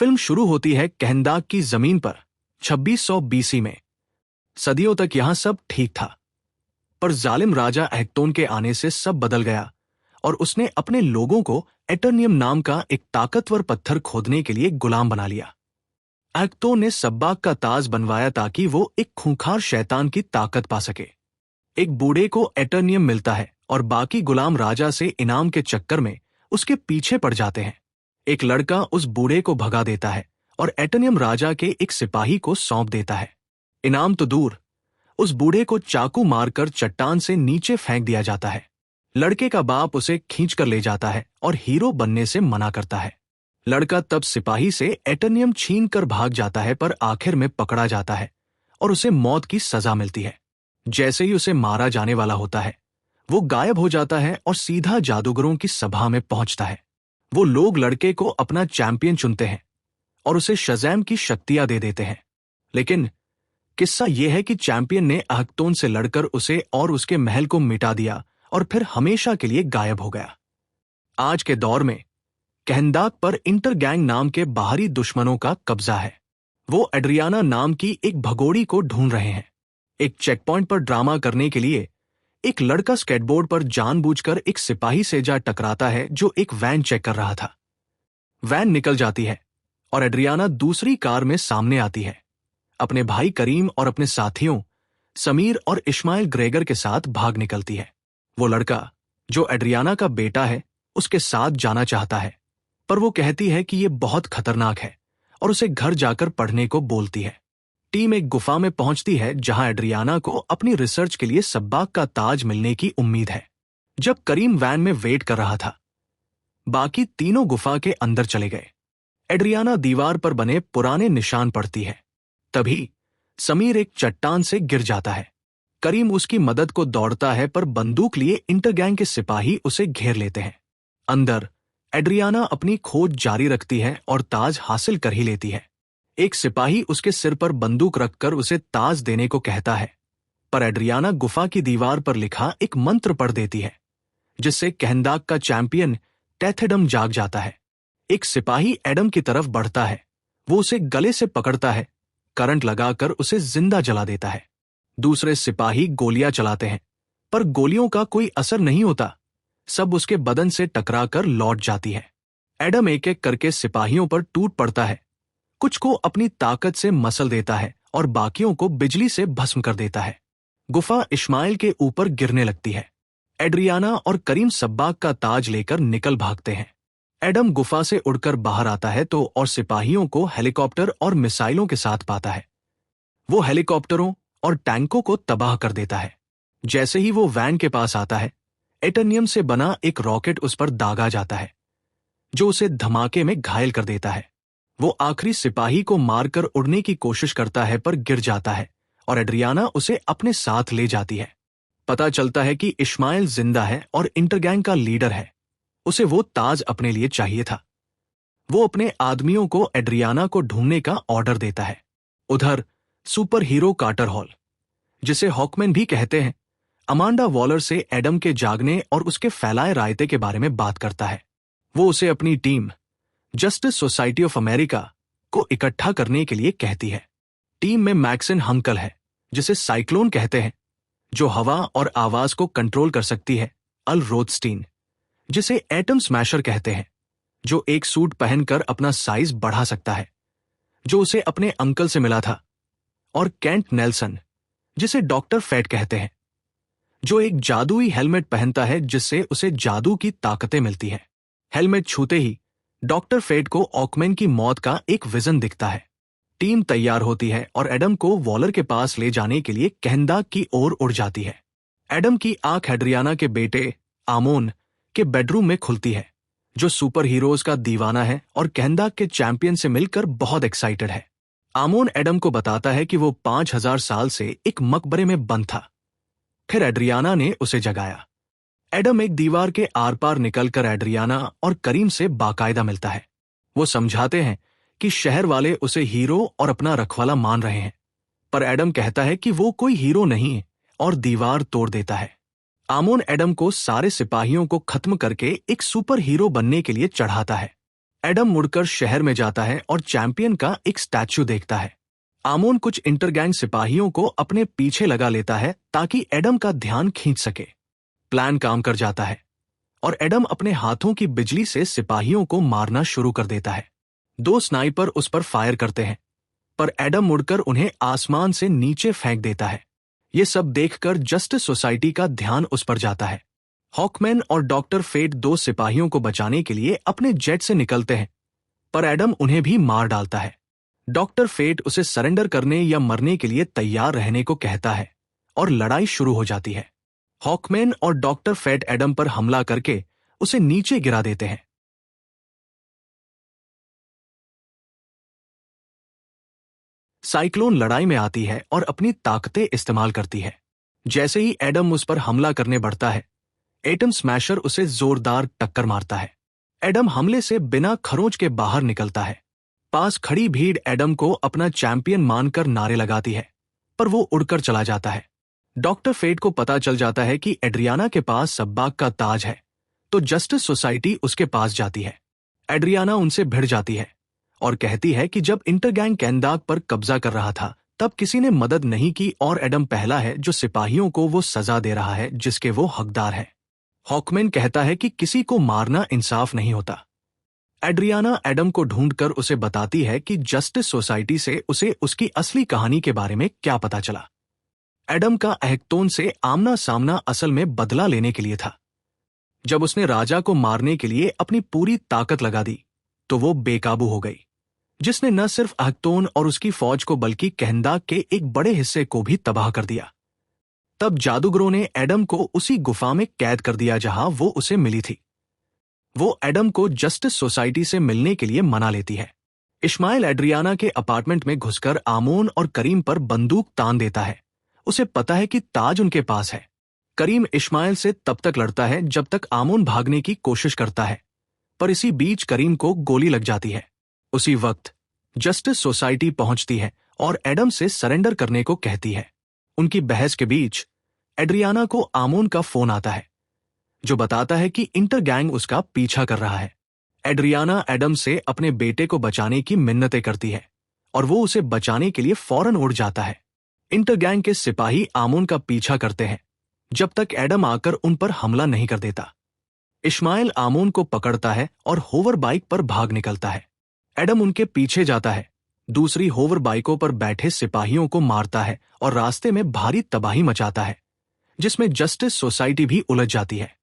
Film शुरू होती है कहंदाक की जमीन पर 2600 बीसी में। सदियों तक यहां सब ठीक था, पर जालिम राजा अहक्तोन के आने से सब बदल गया और उसने अपने लोगों को एटर्नियम नाम का एक ताकतवर पत्थर खोदने के लिए गुलाम बना लिया। अहक्तोन ने सब्बाक का ताज बनवाया ताकि वो एक खूंखार शैतान की ताकत पा सके। एक बूढ़े को एटर्नियम मिलता है और बाकी गुलाम राजा से इनाम के चक्कर में उसके पीछे पड़ जाते हैं। एक लड़का उस बूढ़े को भगा देता है और एटर्नियम राजा के एक सिपाही को सौंप देता है। इनाम तो दूर, उस बूढ़े को चाकू मारकर चट्टान से नीचे फेंक दिया जाता है। लड़के का बाप उसे खींच कर ले जाता है और हीरो बनने से मना करता है। लड़का तब सिपाही से एटर्नियम छीन कर भाग जाता है, पर आखिर में पकड़ा जाता है और उसे मौत की सजा मिलती है। जैसे ही उसे मारा जाने वाला होता है, वो गायब हो जाता है और सीधा जादूगरों की सभा में पहुंचता है। वो लोग लड़के को अपना चैंपियन चुनते हैं और उसे शज़ैम की शक्तियां दे देते हैं। लेकिन किस्सा यह है कि चैंपियन ने अहक्तोन से लड़कर उसे और उसके महल को मिटा दिया और फिर हमेशा के लिए गायब हो गया। आज के दौर में कहंदाक पर इंटरगैंग नाम के बाहरी दुश्मनों का कब्जा है। वो एड्रियाना नाम की एक भगोड़ी को ढूंढ रहे हैं। एक चेकपॉइंट पर ड्रामा करने के लिए एक लड़का स्केटबोर्ड पर जानबूझकर एक सिपाही से जा टकराता है जो एक वैन चेक कर रहा था। वैन निकल जाती है और एड्रियाना दूसरी कार में सामने आती है। अपने भाई करीम और अपने साथियों समीर और इस्माइल ग्रेगर के साथ भाग निकलती है। वो लड़का जो एड्रियाना का बेटा है उसके साथ जाना चाहता है, पर वो कहती है कि ये बहुत खतरनाक है और उसे घर जाकर पढ़ने को बोलती है। टीम एक गुफा में पहुंचती है जहां एड्रियाना को अपनी रिसर्च के लिए सब्बाक का ताज मिलने की उम्मीद है। जब करीम वैन में वेट कर रहा था, बाकी तीनों गुफा के अंदर चले गए। एड्रियाना दीवार पर बने पुराने निशान पढ़ती है। तभी समीर एक चट्टान से गिर जाता है। करीम उसकी मदद को दौड़ता है, पर बंदूक लिए इंटरगैंग के सिपाही उसे घेर लेते हैं। अंदर एड्रियाना अपनी खोज जारी रखती है और ताज हासिल कर ही लेती है। एक सिपाही उसके सिर पर बंदूक रखकर उसे ताज देने को कहता है, पर एड्रियाना गुफा की दीवार पर लिखा एक मंत्र पढ़ देती है, जिससे कहंदाक का चैंपियन टेथेडम जाग जाता है। एक सिपाही एडम की तरफ बढ़ता है। वो उसे गले से पकड़ता है, करंट लगाकर उसे जिंदा जला देता है। दूसरे सिपाही गोलियां चलाते हैं, पर गोलियों का कोई असर नहीं होता। सब उसके बदन से टकराकर लौट जाती है। एडम एक एक करके सिपाहियों पर टूट पड़ता है। कुछ को अपनी ताकत से मसल देता है और बाकियों को बिजली से भस्म कर देता है। गुफा इस्माइल के ऊपर गिरने लगती है। एड्रियाना और करीम सब्बाक का ताज लेकर निकल भागते हैं। एडम गुफा से उड़कर बाहर आता है तो और सिपाहियों को हेलीकॉप्टर और मिसाइलों के साथ पाता है। वो हेलीकॉप्टरों और टैंकों को तबाह कर देता है। जैसे ही वो वैन के पास आता है, एटर्नियम से बना एक रॉकेट उस पर दागा जाता है, जो उसे धमाके में घायल कर देता है। वो आखिरी सिपाही को मारकर उड़ने की कोशिश करता है, पर गिर जाता है और एड्रियाना उसे अपने साथ ले जाती है। पता चलता है कि इस्माइल जिंदा है और इंटरगैंग का लीडर है। उसे वो ताज अपने लिए चाहिए था। वो अपने आदमियों को एड्रियाना को ढूंढने का ऑर्डर देता है। उधर सुपर हीरो कार्टर हॉल, जिसे हॉकमैन भी कहते हैं, अमांडा वॉलर से एडम के जागने और उसके फैलाए रायते के बारे में बात करता है। वो उसे अपनी team justice society of America को इकट्ठा करने के लिए कहती है। टीम में मैक्सिन हंकल है, जिसे साइक्लोन कहते हैं, जो हवा और आवाज को कंट्रोल कर सकती है, अल रोथस्टीन, जिसे एटम स्मैशर कहते हैं, जो एक सूट पहनकर अपना साइज बढ़ा सकता है, जो उसे अपने अंकल से मिला था, और केंट नेल्सन, जिसे डॉक्टर फेट कहते हैं, जो एक जादुई हेलमेट पहनता है जिससे उसे जादू की ताकतें मिलती हैं। हेलमेट छूते ही डॉक्टर फेट को ऑकमैन की मौत का एक विजन दिखता है। टीम तैयार होती है और एडम को वॉलर के पास ले जाने के लिए कहंदाक की ओर उड़ जाती है। एडम की आंख एड्रियाना के बेटे आमोन के बेडरूम में खुलती है, जो सुपर हीरोज का दीवाना है और कहंदाक के चैंपियन से मिलकर बहुत एक्साइटेड है। आमोन एडम को बताता है कि वो 5000 साल से एक मकबरे में बंद था। फिर एड्रियाना ने उसे जगाया। एडम एक दीवार के आर पार निकलकर एड्रियाना और करीम से बाकायदा मिलता है। वो समझाते हैं कि शहर वाले उसे हीरो और अपना रखवाला मान रहे हैं, पर एडम कहता है कि वो कोई हीरो नहीं है और दीवार तोड़ देता है। आमोन एडम को सारे सिपाहियों को खत्म करके एक सुपर हीरो बनने के लिए चढ़ाता है। एडम मुड़कर शहर में जाता है और चैंपियन का एक स्टैच्यू देखता है। आमोन कुछ इंटरगैंग सिपाहियों को अपने पीछे लगा लेता है ताकि एडम का ध्यान खींच सके। प्लान काम कर जाता है और एडम अपने हाथों की बिजली से सिपाहियों को मारना शुरू कर देता है। 2 स्नाइपर उस पर फायर करते हैं, पर एडम मुड़कर उन्हें आसमान से नीचे फेंक देता है। ये सब देखकर जस्टिस सोसाइटी का ध्यान उस पर जाता है। हॉकमैन और डॉक्टर फेट 2 सिपाहियों को बचाने के लिए अपने जेट से निकलते हैं, पर एडम उन्हें भी मार डालता है। डॉक्टर फेट उसे सरेंडर करने या मरने के लिए तैयार रहने को कहता है और लड़ाई शुरू हो जाती है। हॉकमैन और डॉक्टर फेट एडम पर हमला करके उसे नीचे गिरा देते हैं। साइक्लोन लड़ाई में आती है और अपनी ताकतें इस्तेमाल करती है। जैसे ही एडम उस पर हमला करने बढ़ता है, एटम स्मैशर उसे जोरदार टक्कर मारता है। एडम हमले से बिना खरोंच के बाहर निकलता है। पास खड़ी भीड़ एडम को अपना चैंपियन मानकर नारे लगाती है, पर वो उड़कर चला जाता है। डॉक्टर फेट को पता चल जाता है कि एड्रियाना के पास सब्बाक का ताज है, तो जस्टिस सोसाइटी उसके पास जाती है। एड्रियाना उनसे भिड़ जाती है और कहती है कि जब इंटरगैंग कैंदाग पर कब्जा कर रहा था तब किसी ने मदद नहीं की और एडम पहला है जो सिपाहियों को वो सजा दे रहा है जिसके वो हकदार है। हॉकमैन कहता है कि किसी को मारना इंसाफ नहीं होता। एड्रियाना एडम को ढूंढकर उसे बताती है कि जस्टिस सोसाइटी से उसे उसकी असली कहानी के बारे में क्या पता चला। एडम का अहेक्तोन से आमना सामना असल में बदला लेने के लिए था। जब उसने राजा को मारने के लिए अपनी पूरी ताकत लगा दी तो वो बेकाबू हो गई, जिसने न सिर्फ अहेक्तोन और उसकी फौज को बल्कि कहंदाग के एक बड़े हिस्से को भी तबाह कर दिया। तब जादूगरों ने एडम को उसी गुफा में कैद कर दिया जहां वो उसे मिली थी। वो एडम को जस्टिस सोसाइटी से मिलने के लिए मना लेती है। इश्माइल एड्रियाना के अपार्टमेंट में घुसकर आमोन और करीम पर बंदूक तान देता है। उसे पता है कि ताज उनके पास है। करीम इश्माइल से तब तक लड़ता है जब तक आमोन भागने की कोशिश करता है, पर इसी बीच करीम को गोली लग जाती है। उसी वक्त जस्टिस सोसाइटी पहुंचती है और एडम से सरेंडर करने को कहती है। उनकी बहस के बीच एड्रियाना को आमोन का फोन आता है, जो बताता है कि इंटरगैंग उसका पीछा कर रहा है। एड्रियाना एडम से अपने बेटे को बचाने की मिन्नतें करती है और वो उसे बचाने के लिए फौरन उड़ जाता है। इंटरगैंग के सिपाही आमोन का पीछा करते हैं जब तक एडम आकर उन पर हमला नहीं कर देता। इश्माइल आमोन को पकड़ता है और होवर बाइक पर भाग निकलता है। एडम उनके पीछे जाता है, दूसरी होवर बाइकों पर बैठे सिपाहियों को मारता है और रास्ते में भारी तबाही मचाता है, जिसमें जस्टिस सोसाइटी भी उलझ जाती है।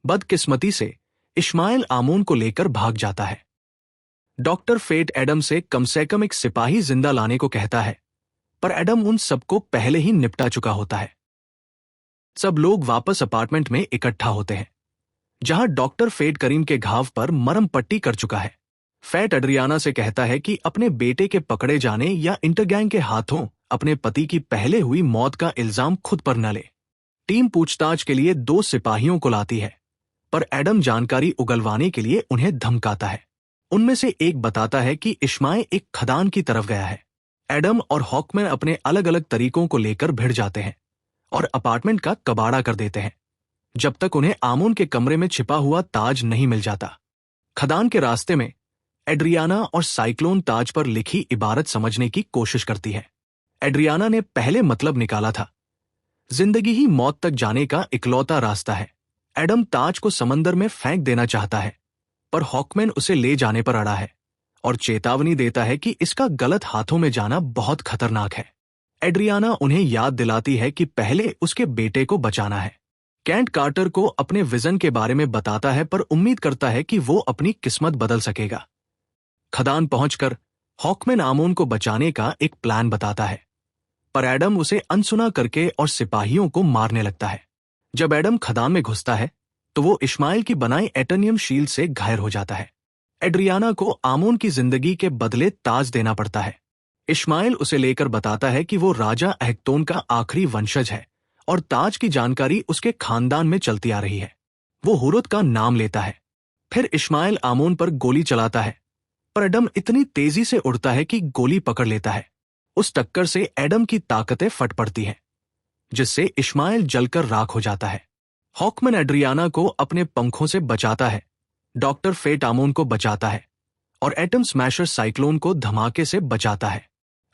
बदकिस्मती से इश्माइल आमोन को लेकर भाग जाता है। डॉक्टर फेट एडम से कम एक सिपाही जिंदा लाने को कहता है, पर एडम उन सबको पहले ही निपटा चुका होता है। सब लोग वापस अपार्टमेंट में इकट्ठा होते हैं, जहां डॉक्टर फेट करीम के घाव पर मरहम पट्टी कर चुका है। फेट एड्रियाना से कहता है कि अपने बेटे के पकड़े जाने या इंटरगैंग के हाथों अपने पति की पहले हुई मौत का इल्जाम खुद पर न ले। टीम पूछताछ के लिए 2 सिपाहियों को लाती है, पर एडम जानकारी उगलवाने के लिए उन्हें धमकाता है। उनमें से एक बताता है कि इश्माइल एक खदान की तरफ गया है। एडम और हॉकमैन अपने अलग अलग तरीकों को लेकर भिड़ जाते हैं और अपार्टमेंट का कबाड़ा कर देते हैं, जब तक उन्हें आमोन के कमरे में छिपा हुआ ताज नहीं मिल जाता। खदान के रास्ते में एड्रियाना और साइक्लोन ताज पर लिखी इबारत समझने की कोशिश करती है। एड्रियाना ने पहले मतलब निकाला था, जिंदगी ही मौत तक जाने का इकलौता रास्ता है। एडम ताज को समंदर में फेंक देना चाहता है, पर हॉकमैन उसे ले जाने पर अड़ा है और चेतावनी देता है कि इसका गलत हाथों में जाना बहुत खतरनाक है। एड्रियाना उन्हें याद दिलाती है कि पहले उसके बेटे को बचाना है। कैंट कार्टर को अपने विजन के बारे में बताता है, पर उम्मीद करता है कि वो अपनी किस्मत बदल सकेगा। खदान पहुंचकर हॉकमैन आमोन को बचाने का एक प्लान बताता है, पर एडम उसे अनसुना करके और सिपाहियों को मारने लगता है। जब एडम खदान में घुसता है तो वो इश्माइल की बनाई एटनियम शील्ड से घायल हो जाता है। एड्रियाना को आमोन की जिंदगी के बदले ताज देना पड़ता है। इश्माइल उसे लेकर बताता है कि वो राजा अहेक्तोन का आखिरी वंशज है और ताज की जानकारी उसके खानदान में चलती आ रही है। वो हुरुत का नाम लेता है। फिर इश्माइल आमोन पर गोली चलाता है, पर एडम इतनी तेजी से उड़ता है कि गोली पकड़ लेता है। उस टक्कर से एडम की ताकतें फट पड़ती हैं, जिससे इश्माइल जलकर राख हो जाता है। हॉकमैन एड्रियाना को अपने पंखों से बचाता है डॉक्टर फेट आमोन को बचाता है और एटम स्मैशर साइक्लोन को धमाके से बचाता है।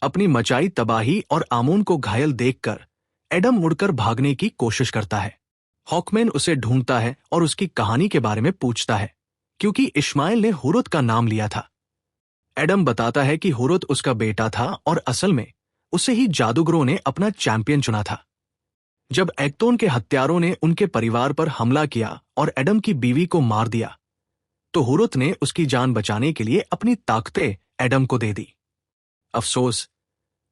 अपनी मचाई तबाही और आमोन को घायल देखकर एडम मुड़कर भागने की कोशिश करता है। हॉकमैन उसे ढूंढता है और उसकी कहानी के बारे में पूछता है, क्योंकि इश्माइल ने हुरुत का नाम लिया था। एडम बताता है कि हुरुत उसका बेटा था और असल में उसे ही जादूगरों ने अपना चैंपियन चुना था। जब एक्टोन के हत्यारों ने उनके परिवार पर हमला किया और एडम की बीवी को मार दिया, तो हुरुत ने उसकी जान बचाने के लिए अपनी ताकतें एडम को दे दी। अफसोस,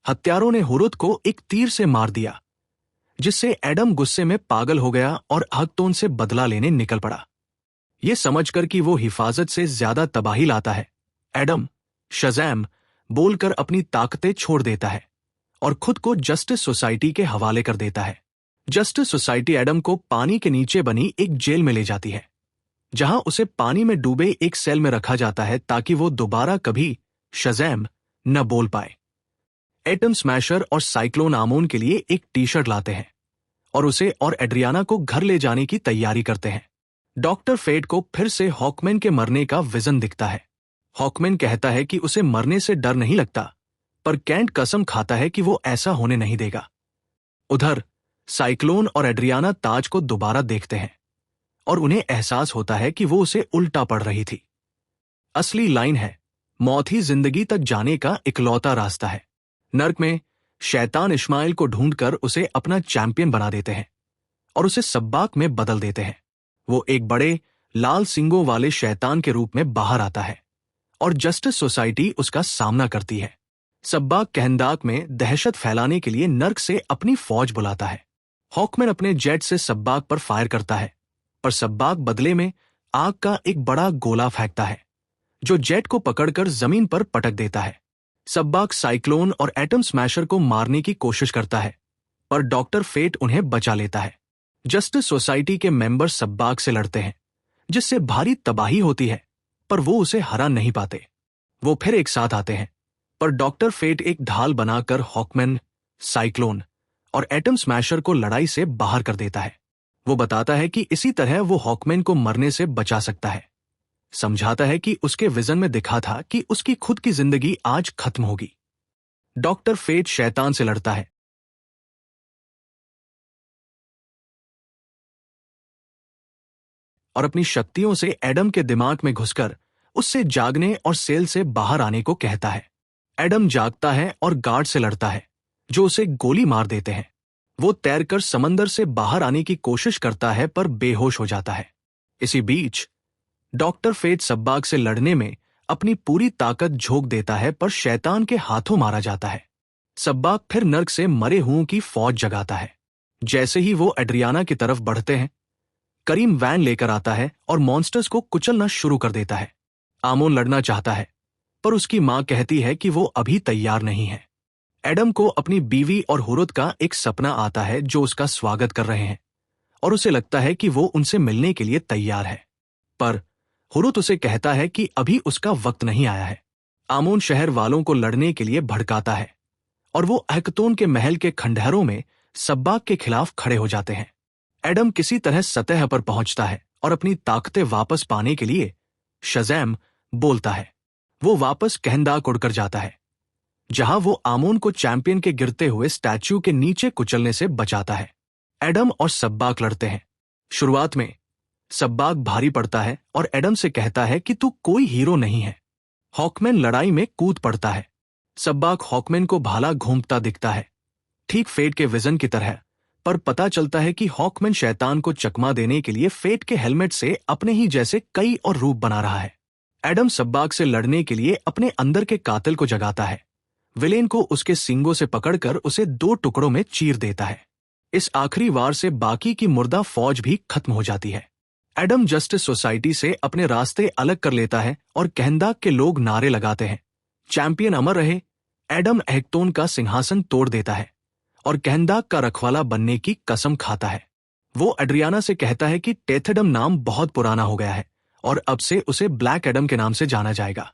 हत्यारों ने हुरुत को एक तीर से मार दिया, जिससे एडम गुस्से में पागल हो गया और एक्टोन से बदला लेने निकल पड़ा। यह समझकर कि वो हिफाजत से ज्यादा तबाही लाता है, एडम शज़ैम बोलकर अपनी ताकतें छोड़ देता है और खुद को जस्टिस सोसाइटी के हवाले कर देता है। जस्टिस सोसाइटी एडम को पानी के नीचे बनी एक जेल में ले जाती है, जहां उसे पानी में डूबे एक सेल में रखा जाता है ताकि वो दोबारा कभी शज़ैम न बोल पाए। एटम स्मैशर और साइक्लोन आमोन के लिए एक टी शर्ट लाते हैं और उसे और एड्रियाना को घर ले जाने की तैयारी करते हैं। डॉक्टर फेट को फिर से हॉकमैन के मरने का विजन दिखता है। हॉकमैन कहता है कि उसे मरने से डर नहीं लगता, पर कैंट कसम खाता है कि वो ऐसा होने नहीं देगा। उधर साइक्लोन और एड्रियाना ताज को दोबारा देखते हैं और उन्हें एहसास होता है कि वो उसे उल्टा पड़ रही थी। असली लाइन है, मौत ही जिंदगी तक जाने का इकलौता रास्ता है। नर्क में शैतान इश्माइल को ढूंढकर उसे अपना चैंपियन बना देते हैं और उसे सब्बाक में बदल देते हैं। वो एक बड़े लाल सिंगों वाले शैतान के रूप में बाहर आता है और जस्टिस सोसाइटी उसका सामना करती है। सब्बाक कहंदाक में दहशत फैलाने के लिए नर्क से अपनी फौज बुलाता है। हॉकमैन अपने जेट से सब्बाक पर फायर करता है, पर सब्बाक बदले में आग का एक बड़ा गोला फेंकता है, जो जेट को पकड़कर जमीन पर पटक देता है। सब्बाक साइक्लोन और एटम स्मैशर को मारने की कोशिश करता है, पर डॉक्टर फेट उन्हें बचा लेता है। जस्टिस सोसाइटी के मेंबर सब्बाक से लड़ते हैं, जिससे भारी तबाही होती है, पर वो उसे हरा नहीं पाते। वो फिर एक साथ आते हैं, पर डॉक्टर फेट एक ढाल बनाकर हॉकमैन, साइक्लोन और एटम स्मैशर को लड़ाई से बाहर कर देता है। वो बताता है कि इसी तरह वो हॉकमैन को मरने से बचा सकता है। समझाता है कि उसके विजन में दिखा था कि उसकी खुद की जिंदगी आज खत्म होगी। डॉक्टर फेट शैतान से लड़ता है और अपनी शक्तियों से एडम के दिमाग में घुसकर उससे जागने और सेल से बाहर आने को कहता है। एडम जागता है और गार्ड से लड़ता है, जो उसे गोली मार देते हैं। वो तैरकर समंदर से बाहर आने की कोशिश करता है, पर बेहोश हो जाता है। इसी बीच डॉक्टर फेट सब्बाक से लड़ने में अपनी पूरी ताकत झोंक देता है, पर शैतान के हाथों मारा जाता है। सब्बाक फिर नर्क से मरे हुओं की फौज जगाता है। जैसे ही वो एड्रियाना की तरफ बढ़ते हैं, करीम वैन लेकर आता है और मॉन्स्टर्स को कुचलना शुरू कर देता है। आमोन लड़ना चाहता है, पर उसकी मां कहती है कि वो अभी तैयार नहीं है। एडम को अपनी बीवी और हुरुत का एक सपना आता है, जो उसका स्वागत कर रहे हैं, और उसे लगता है कि वो उनसे मिलने के लिए तैयार है, पर हुरुत उसे कहता है कि अभी उसका वक्त नहीं आया है। आमोन शहर वालों को लड़ने के लिए भड़काता है और वो अहकतोन के महल के खंडहरों में सब्बाक के खिलाफ खड़े हो जाते हैं। एडम किसी तरह सतह पर पहुंचता है और अपनी ताकतें वापस पाने के लिए शज़ैम बोलता है। वो वापस कहंदाक उड़कर जाता है, जहां वो आमोन को चैंपियन के गिरते हुए स्टैच्यू के नीचे कुचलने से बचाता है। एडम और सब्बाक लड़ते हैं। शुरुआत में सब्बाक भारी पड़ता है और एडम से कहता है कि तू कोई हीरो नहीं है। हॉकमैन लड़ाई में कूद पड़ता है। सब्बाक हॉकमैन को भाला घूमता दिखता है, ठीक फेट के विजन की तरह, पर पता चलता है कि हॉकमैन शैतान को चकमा देने के लिए फेट के हेलमेट से अपने ही जैसे कई और रूप बना रहा है। एडम सब्बाक से लड़ने के लिए अपने अंदर के कातिल को जगाता है। विलेन को उसके सींगों से पकड़कर उसे 2 टुकड़ों में चीर देता है। इस आखिरी वार से बाकी की मुर्दा फौज भी खत्म हो जाती है। एडम जस्टिस सोसाइटी से अपने रास्ते अलग कर लेता है और कहंदाक के लोग नारे लगाते हैं, चैंपियन अमर रहे। एडम अहकतोन का सिंहासन तोड़ देता है और कहंदाक का रखवाला बनने की कसम खाता है। वो एड्रियाना से कहता है कि टेथेडम नाम बहुत पुराना हो गया है और अब से उसे ब्लैक एडम के नाम से जाना जाएगा।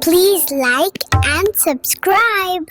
Please like and subscribe.